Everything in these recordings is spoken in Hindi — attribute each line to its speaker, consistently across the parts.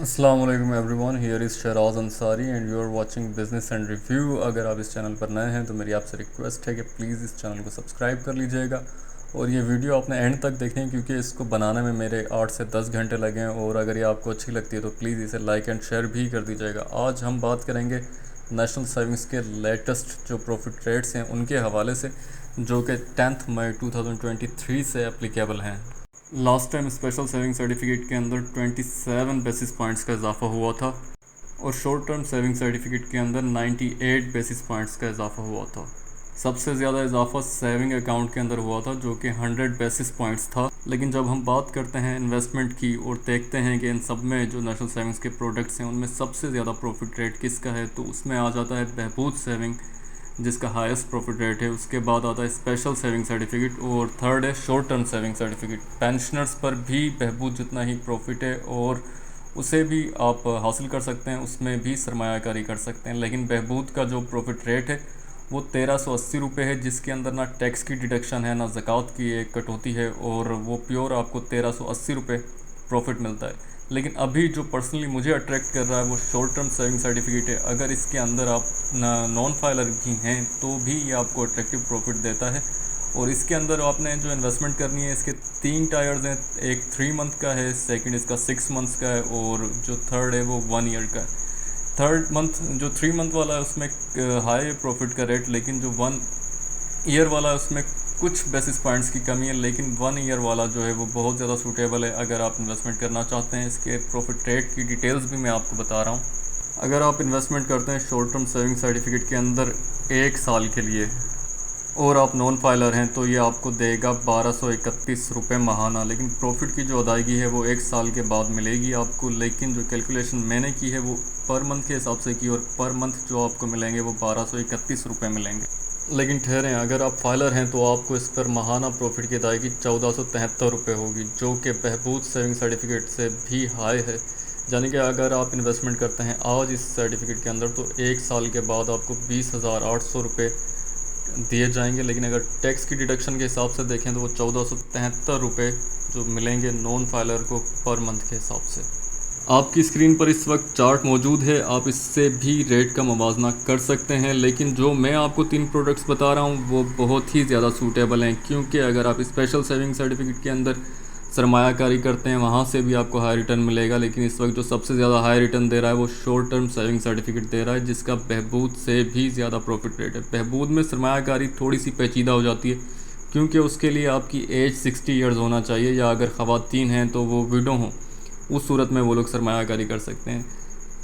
Speaker 1: अस्सलाम वालेकुम everyone, here is Shahraj Ansari and you are watching business and review. अगर आप इस चैनल पर नए हैं तो मेरी आपसे रिक्वेस्ट है कि प्लीज़ इस चैनल को सब्सक्राइब कर लीजिएगा और ये वीडियो आपने एंड तक देखें क्योंकि इसको बनाने में मेरे 8 से 10 घंटे लगे हैं। और अगर ये आपको अच्छी लगती है तो प्लीज़ इसे लाइक एंड शेयर भी कर दीजिएगा। आज हम बात करेंगे नेशनल सेविंग्स के लेटेस्ट जो प्रॉफिट रेट्स हैं उनके हवाले से, जो कि 10 मई 2023 से एप्लीकेबल हैं। Last time special saving certificate के अंदर 27 बेसिस पॉइंट्स का इजाफा हुआ था और शॉर्ट टर्म सेविंग सर्टिफिकेट के अंदर 98 बेसिस पॉइंट्स का इजाफा हुआ था। सबसे ज़्यादा इजाफा सेविंग अकाउंट के अंदर हुआ था जो कि 100 बेसिस पॉइंट्स था। लेकिन जब हम बात करते हैं इन्वेस्टमेंट की और देखते हैं कि इन सब में जो नेशनल सेविंग्स के प्रोडक्ट्स हैं उनमें सबसे ज़्यादा प्रॉफिट रेट किसका है, तो उसमें आ जाता है बहबूद सेविंग जिसका हाईएस्ट प्रॉफिट रेट है। उसके बाद आता है स्पेशल सेविंग सर्टिफिकेट और थर्ड है short term saving certificate. Pensioners पर भी बहबूद जितना ही प्रॉफिट है और उसे भी आप हासिल कर सकते हैं, उसमें भी सरमायाकारी कर सकते हैं। लेकिन बहबूद का जो प्रॉफिट रेट है वो 1380 रुपये है, जिसके अंदर ना टैक्स की डिडक्शन है ना ज़कात की एक कटौती है और वो प्योर आपको 1380 रुपये प्रॉफिट मिलता है। लेकिन अभी जो पर्सनली मुझे अट्रैक्ट कर रहा है वो शॉर्ट टर्म सेविंग सर्टिफिकेट है। अगर इसके अंदर आप नॉन फाइलर भी हैं तो भी ये आपको अट्रैक्टिव प्रॉफिट देता है। और इसके अंदर आपने जो इन्वेस्टमेंट करनी है, इसके 3 टायर्स हैं, एक 3 मंथ का है, सेकंड इसका 6 मंथ्स का है और जो थर्ड है वो 1 ईयर का है। थर्ड मंथ जो 3 मंथ वाला है उसमें हाई प्रॉफिट का रेट, लेकिन जो 1 ईयर वाला है उसमें कुछ बेसिस पॉइंट्स की कमी है। लेकिन 1 ईयर वाला जो है वो बहुत ज़्यादा सूटेबल है अगर आप इन्वेस्टमेंट करना चाहते हैं। इसके प्रॉफिट रेट की डिटेल्स भी मैं आपको बता रहा हूँ। अगर आप इन्वेस्टमेंट करते हैं शॉर्ट टर्म सेविंग सर्टिफिकेट के अंदर 1 साल के लिए और आप नॉन फाइलर हैं तो ये आपको देगा 1231 रुपये माहाना। लेकिन प्रॉफिट की जो अदायगी है वो 1 साल के बाद मिलेगी आपको। लेकिन जो कैलकुलेशन मैंने की है वो पर मंथ के हिसाब से की और पर मंथ जो आपको मिलेंगे वो 1231 रुपये मिलेंगे। लेकिन ठहरें, अगर आप फाइलर हैं तो आपको इस पर माहाना प्रॉफिट की अदायगी 1473 रुपये होगी, जो कि बहबूद सेविंग सर्टिफिकेट से भी हाई है। यानी कि अगर आप इन्वेस्टमेंट करते हैं आज इस सर्टिफिकेट के अंदर तो 1 साल के बाद आपको 20,800 रुपये दिए जाएंगे। लेकिन अगर टैक्स की डिडक्शन के हिसाब से देखें तो वो 1473 रुपये जो मिलेंगे नॉन फाइलर को पर मंथ के हिसाब से। आपकी स्क्रीन पर इस वक्त चार्ट मौजूद है, आप इससे भी रेट का मुवाजना कर सकते हैं। लेकिन जो मैं आपको 3 प्रोडक्ट्स बता रहा हूँ वो बहुत ही ज़्यादा सूटेबल हैं, क्योंकि अगर आप स्पेशल सेविंग सर्टिफिकेट के अंदर सरमायाकारी करते हैं वहाँ से भी आपको हाई रिटर्न मिलेगा। लेकिन इस वक्त जो सबसे ज़्यादा हाई रिटर्न दे रहा है वो शॉर्ट टर्म सेविंग सर्टिफिकेट दे रहा है, जिसका बहबूद से भी ज़्यादा प्रॉफिट रेट है। बहबूद में सरमायाकारी थोड़ी सी पेचीदा हो जाती है क्योंकि उसके लिए आपकी एज 60 ईयर्स होना चाहिए, या अगर ख़वातीन हैं तो वो विडो हों, उस सूरत में वो लोग सरमायाकारी कर सकते हैं।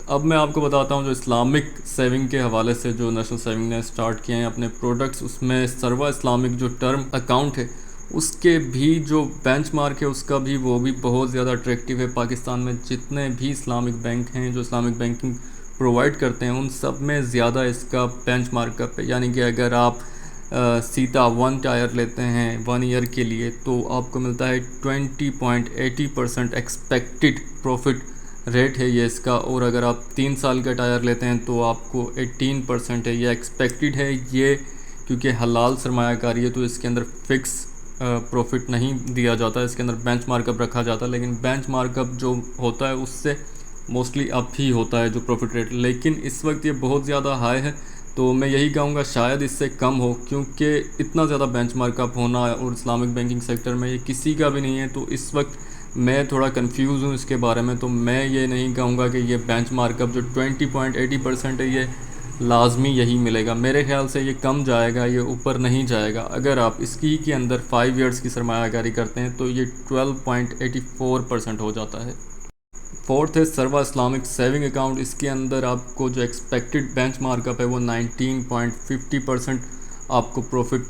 Speaker 1: अब मैं आपको बताता हूँ जो इस्लामिक सेविंग के हवाले से जो नेशनल सेविंग ने स्टार्ट किए हैं अपने प्रोडक्ट्स, उसमें सर्वा इस्लामिक जो टर्म अकाउंट है उसके भी जो बेंचमार्क है उसका भी वो भी बहुत ज़्यादा अट्रैक्टिव है। पाकिस्तान में जितने भी इस्लामिक बैंक हैं जो इस्लामिक बैंकिंग प्रोवाइड करते हैं उन सब में ज़्यादा इसका बेंचमार्क अप है। यानी कि अगर आप सीता 1 टायर लेते हैं 1 ईयर के लिए तो आपको मिलता है 20.80% एक्सपेक्टेड प्रॉफिट रेट है ये इसका। और अगर आप 3 साल का टायर लेते हैं तो आपको 18% है, ये एक्सपेक्टेड है ये, क्योंकि हलाल सरमायाकारी है तो इसके अंदर फ़िक्स प्रॉफिट नहीं दिया जाता, इसके अंदर बेंच मार्कअप रखा जाता है। लेकिन बेंच मार्कअप जो होता है उससे मोस्टली अप ही होता है जो प्रॉफिट रेट। लेकिन इस वक्त ये बहुत ज़्यादा हाई है तो मैं यही कहूँगा शायद इससे कम हो, क्योंकि इतना ज़्यादा बेंच मार्कअप होना और इस्लामिक बैंकिंग सेक्टर में ये किसी का भी नहीं है। तो इस वक्त मैं थोड़ा कंफ्यूज हूँ इसके बारे में, तो मैं ये नहीं कहूँगा कि ये बेंच मार्कअप जो 20.80% है ये लाजमी यही मिलेगा। मेरे ख्याल से ये कम जाएगा, ये ऊपर नहीं जाएगा। अगर आप इसकी के अंदर 5 ईयर्स की सरमायाकारी करते हैं तो ये 12.84% हो जाता है। फोर्थ है सर्वा इस्लामिक सेविंग अकाउंट। इसके अंदर आपको जो एक्सपेक्टेड बेंच मार्कअप है वो 19.50% आपको प्रॉफिट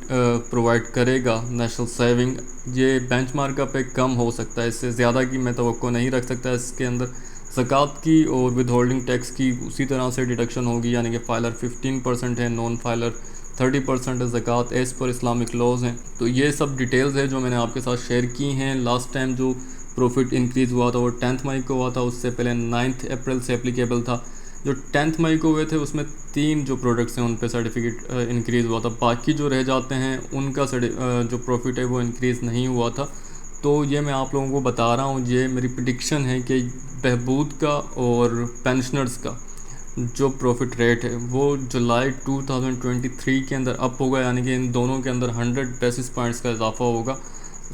Speaker 1: प्रोवाइड करेगा नेशनल सेविंग। ये बेंच मार्कअप पे कम हो सकता है, इससे ज़्यादा की मैं तवक्को नहीं रख सकता। इसके अंदर ज़कात की और विद होल्डिंग टैक्स की उसी तरह से डिडक्शन होगी, यानी कि फाइलर 15% है, नॉन फाइलर 30% है, ज़कात एज़ पर इस्लामिक लॉज हैं। तो ये सब डिटेल्स है जो मैंने आपके साथ शेयर की हैं। लास्ट टाइम जो प्रॉफिट इंक्रीज़ हुआ था वो 10 मई को हुआ था, उससे पहले 9 अप्रैल से एप्लीकेबल था। जो 10 मई को हुए थे उसमें 3 जो प्रोडक्ट्स हैं उन पे सर्टिफिकेट इंक्रीज़ हुआ था, बाकी जो रह जाते हैं उनका जो प्रॉफिट है वो इंक्रीज़ नहीं हुआ था। तो ये मैं आप लोगों को बता रहा हूँ, ये मेरी प्रिडिक्शन है कि बहबूद का और पेंशनर्स का जो प्रॉफिट रेट है वो जुलाई 2023 के अंदर अप होगा, यानी कि इन दोनों के अंदर 100 बेसिस पॉइंट्स का इजाफा होगा।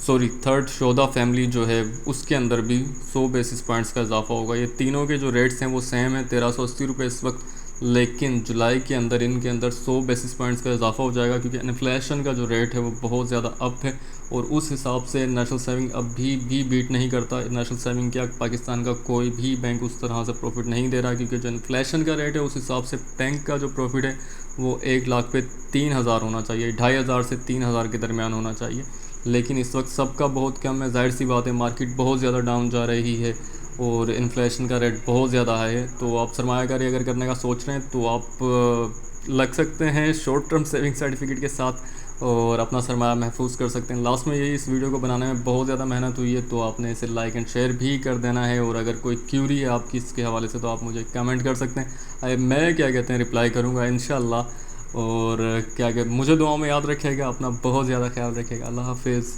Speaker 1: सॉरी, थर्ड शोधा फैमिली जो है उसके अंदर भी 100 बेसिस पॉइंट्स का इजाफा होगा। ये तीनों के जो रेट्स हैं वो सेम है, 1380 रुपये इस वक्त, लेकिन जुलाई के अंदर इनके अंदर 100 बेसिस पॉइंट्स का इजाफा हो जाएगा, क्योंकि इन्फ्लेशन का जो रेट है वो बहुत ज़्यादा अप है और उस हिसाब से नेशनल सेविंग अभी भी बीट नहीं करता। नेशनल सेविंग क्या, पाकिस्तान का कोई भी बैंक उस तरह से प्रॉफिट नहीं दे रहा, क्योंकि जो इन्फ्लेशन का रेट है उस हिसाब से बैंक का जो प्रॉफिट है वो 1 लाख पे 3000 होना चाहिए, 2500 से 3000 के दरमियान होना चाहिए। लेकिन इस वक्त सबका बहुत कम है, जाहिर सी बात है मार्केट बहुत ज़्यादा डाउन जा रही है और इन्फ्लेशन का रेट बहुत ज़्यादा है। तो आप सरमायाकारी अगर करने का सोच रहे हैं तो आप लग सकते हैं शॉर्ट टर्म सेविंग सर्टिफिकेट के साथ और अपना सरमाया महफूज कर सकते हैं। लास्ट में यही, इस वीडियो को बनाने में बहुत ज़्यादा मेहनत हुई है, तो आपने इसे लाइक एंड शेयर भी कर देना है। और अगर कोई क्यूरी है आपकी इसके हवाले से तो आप मुझे कमेंट कर सकते हैं, मैं क्या कहते हैं रिप्लाई करूँगा इंशाल्लाह। और क्या कहते, मुझे दुआओं में याद रखिएगा, अपना बहुत ज़्यादा ख्याल रखिएगा। अल्लाह हाफिज़।